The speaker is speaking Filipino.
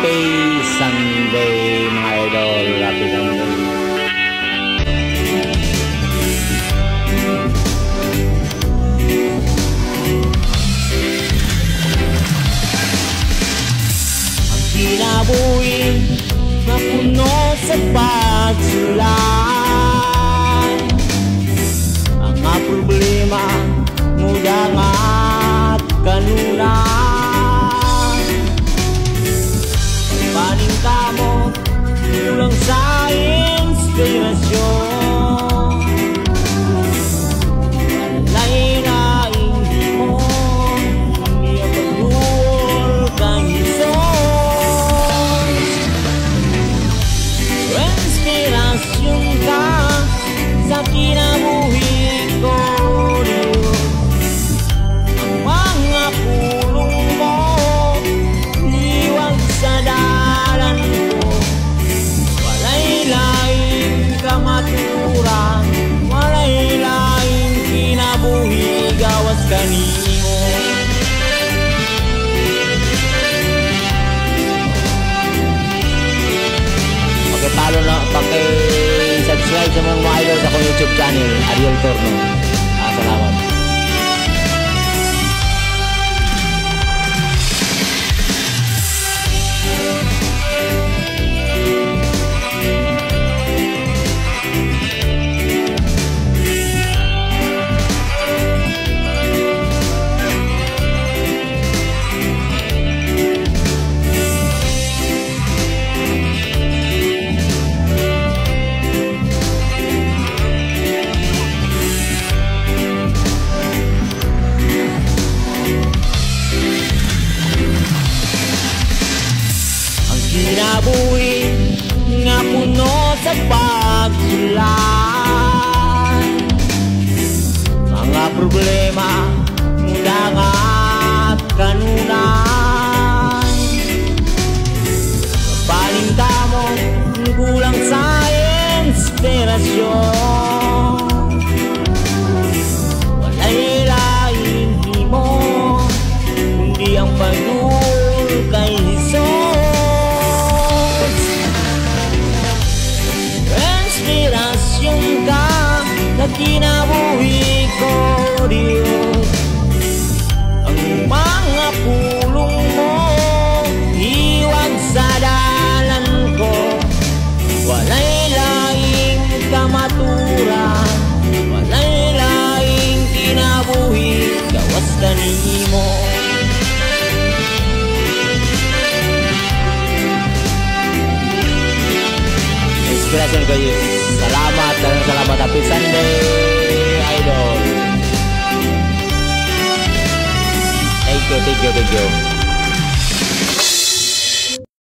Happy Sunday mga idol. Happy Sunday. Ang kinabuhi na puno sa pagsulat, mga problema muda nga kanunan. Paning kamo kulang sa inspirasyon, lain-lain di mo hindi ang pagbuol kahison. Inspirasyon ka sa kinabuhi ko, Diyos. Ang mga pulong mo liwag sa dalan ko, walay laing kamaturan, walay laing kinabuhi gawas kanimo. Pakipalo na, paki-subscribe sa mga idol sa akong YouTube channel, Ariel Torno. Salamat. Kinabuhi nga puno sa pagsulat, mga problema mula nga kanunan. Paling kamo kulang sa inspirasyon, walay lain di mo hindi ang pagdul kay Hesus. Inspirasyon ka na kinabuhi ko, Diyos. Ang mga pulong mo hiwag sa dalan ko, walay laing kamaturan, walay laing kinabuhi gawas kanimo. Inspirasyon kayo. Salamat dan selamat Happy Sunday idol. Thank you.